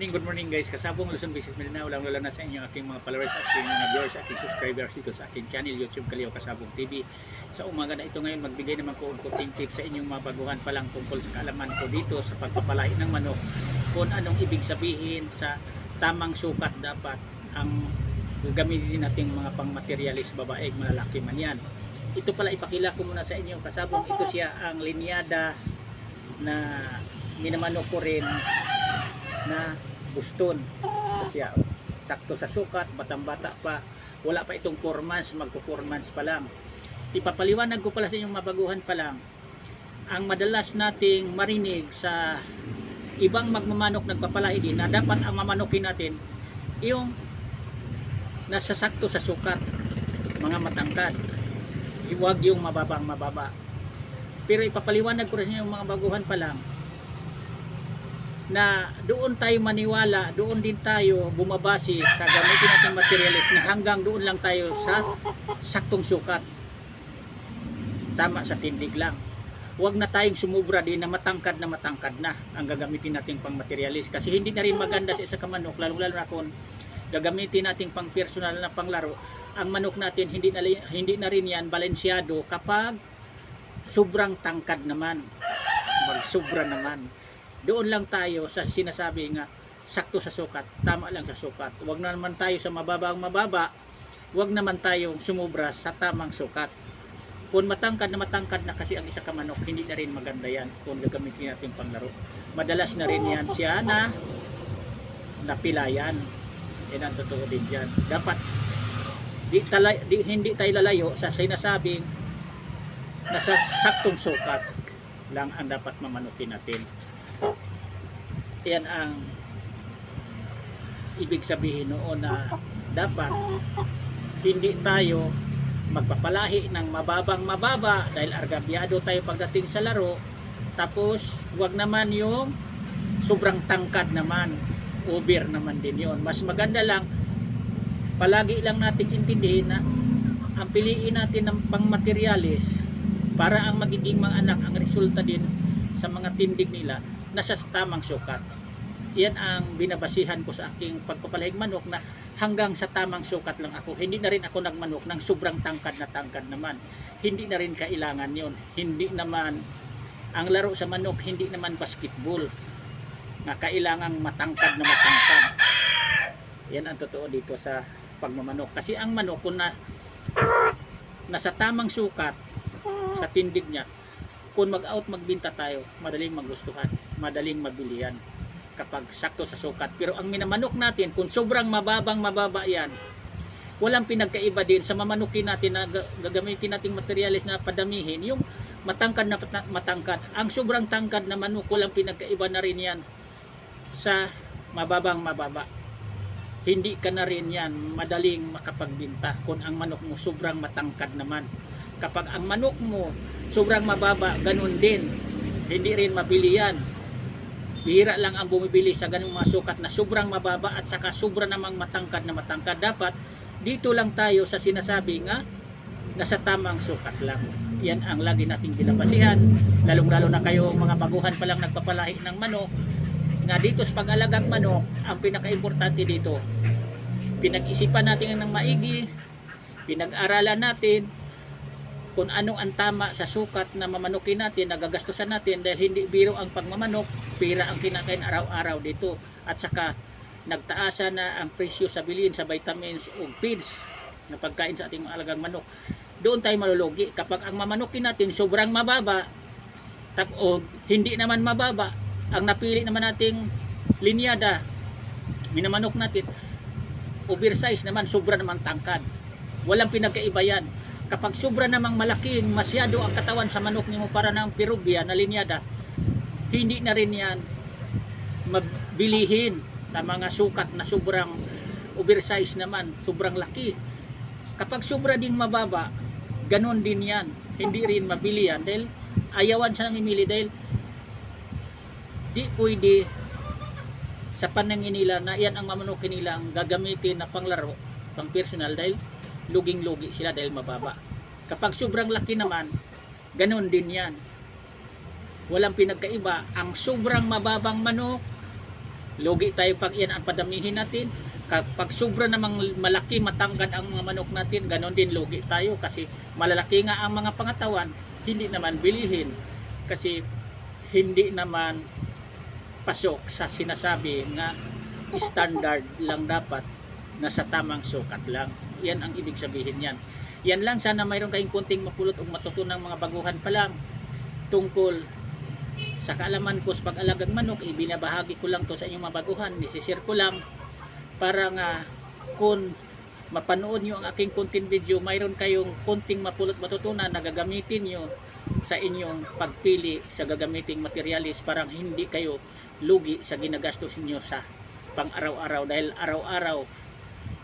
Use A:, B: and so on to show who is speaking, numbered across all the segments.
A: Good morning guys. Kasabong Luzon Visit Mindanao, wala na sa inyo aking mga followers, aking mga viewers, aking subscribers dito sa aking channel YouTube Kaleo Kasabong TV. Sa umaga na ito ngayon, magbigay naman ko unting tip sa inyong mga baguhan pa lang tungkol sa kaalaman ko dito sa pagpapalahi ng manok, kung anong ibig sabihin sa tamang sukat dapat ang gagamitin nating mga pangmaterialis, babae, malalaki man yan. Ito pala ipakila ko muna sa inyo kasabong, ito siya ang linyada na minamanok ko rin na Buston. Kasi sakto sa sukat, batang-bata pa, wala pa itong 4 months, magpo 4 months pa lang. Ipapaliwanag ko pala sa inyong mabaguhan pa lang. Ang madalas nating marinig sa ibang magmamanok nagpapalahi din na dapat ang mamanokin natin yung nasa sakto sa sukat, mga matangkad, huwag yung mababang mababa. Pero ipapaliwanag ko rin sa inyong mga baguhan pa lang na doon tayo maniwala, doon din tayo bumabase sa gamitin nating materialis na hanggang doon lang tayo sa saktong sukat, tama sa tindig lang. Huwag na tayong sumubra din na matangkad na ang gagamitin nating pang materialis, kasi hindi na rin maganda sa isa ka manok, lalo na kung gagamitin nating pang personal na panglaro. Ang manok natin hindi na rin yan balansyado kapag sobrang tangkad naman, magsubra naman. Doon lang tayo sa sinasabi nga sakto sa sukat, tama lang sa sukat. Huwag na naman tayo sa mababang mababa, huwag naman tayong sumubra sa tamang sukat. Kung matangkad na kasi ang isa ka manok, hindi na rin maganda yan kung gagamitin natin panglaro. Madalas na rin yan siya na napilayan. Yan ang totoo din dyan. Dapat hindi tayo lalayo sa sinasabing nasa saktong sukat lang ang dapat mamanukin natin. Yan ang ibig sabihin noon na dapat hindi tayo magpapalahi ng mababang mababa dahil argabyado tayo pagdating sa laro, tapos wag naman yung sobrang tangkad naman, over naman din yon. Mas maganda lang, palagi lang natin intindihin na ang piliin natin ng pangmaterialis para ang magiging mga anak, ang resulta din sa mga tindig nila nasa tamang sukat. Yan ang binabasihan ko sa aking pagpapalahig manok, na hanggang sa tamang sukat lang ako. Hindi na rin ako nagmanok ng sobrang tangkad naman. Hindi na rin kailangan yon. Hindi naman ang laro sa manok, hindi naman basketball na kailangang matangkad. Yan ang totoo dito sa pagmamanok. Kasi ang manok kung nasa tamang sukat sa tindig niya, kung mag-out magbinta tayo, madaling magustuhan, madaling mabilihan kapag sakto sa sukat. Pero ang minamanok natin, kung sobrang mababang mababa yan, walang pinagkaiba din sa mamanukin natin na gagamitin nating materialis na padamihin, yung matangkad na matangkad. Ang sobrang tangkad na manok, walang pinagkaiba na rin yan sa mababang mababa. Hindi ka na rin yan madaling makapagbinta kung ang manok mo sobrang matangkad naman. Kapag ang manok mo sobrang mababa, ganun din, hindi rin mabili yan. Bihira lang ang bumibili sa ganung mga sukat na sobrang mababa at saka sobra namang matangkad na matangkad. Dapat dito lang tayo sa sinasabi nga nasa tamang sukat lang. Yan ang lagi nating binabasihan, lalong-lalo na kayong mga baguhan pa lang nagpapalahi ng manok, na dito sa pag-alagang manok, ang pinaka-importante dito, pinag-isipan natin ng maigi, pinag-aralan natin kung ano ang tama sa sukat na mamanukin natin, nagagastusan natin, dahil hindi biro ang pagmamanok, pira ang kinakain araw-araw dito. At saka nagtaasa na ang presyo sa bilhin sa vitamins o feeds na pagkain sa ating alagang manok. Doon tayo malulugi kapag ang mamanukin natin sobrang mababa o hindi naman mababa. Ang napili naman nating linyada, minamanok natin, oversize naman, sobra naman tangkad. Walang pinagkaiba yan. Kapag sobra namang malaking masyado ang katawan sa manok nimo para ng Peruvian na linyada, hindi na rin yan mabilihin sa mga sukat na sobrang oversize naman, sobrang laki. Kapag sobra ding mababa, ganon din yan, hindi rin mabili yan, dahil ayawan sa namimili, dahil di pwede sa paningin nila na yan ang mamanukin nila ang gagamitin na panglaro, pang personal, dahil luging-lugi sila dahil mababa. Kapag sobrang laki naman, ganun din yan. Walang pinagkaiba. Ang sobrang mababang manok, Lugi tayo pag yan ang padamihin natin. Kapag sobra namang malaki, matangkad ang mga manok natin, ganon din lugi tayo kasi malalaki nga ang mga pangatawan, hindi naman bilihin kasi hindi naman pasok sa sinasabi nga standard lang dapat, nasa tamang sukat lang. Yan ang ibig sabihin yan. Yan lang, sana mayroon kayong kunting mapulot o matutunang mga baguhan pa lang tungkol sa kaalaman ko sa pag-alagang manok. Ibinabahagi ko lang to sa inyong mga baguhan, nisishare ko lang para nga kung mapanood nyo ang aking content video, mayroon kayong kunting mapulot matutunan na gagamitin nyo sa inyong pagpili sa gagamiting materialis, parang hindi kayo lugi sa ginagastos niyo sa pang araw-araw, dahil araw-araw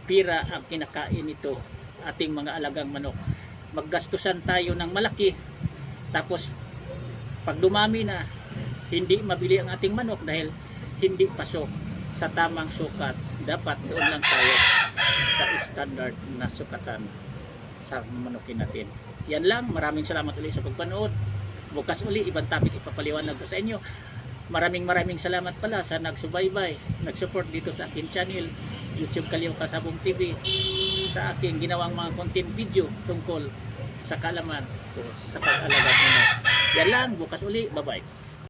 A: pira ang kinakain nito ating mga alagang manok. Maggastusan tayo ng malaki, tapos pag dumami na, hindi mabili ang ating manok dahil hindi pasok sa tamang sukat. Dapat doon lang tayo sa standard na sukatan sa manukin natin. Yan lang, maraming salamat ulit sa pagpanood. Bukas uli, ibang topic ipapaliwanag ko sa inyo. Maraming salamat pala sa nagsubaybay, nagsupport dito sa akin channel, YouTube Kaliw Kasabong TV, sa aking ginawang mga content video tungkol sa kaalaman ko sa pag-alaga ng manok. Yan lang, bukas uli, bye bye.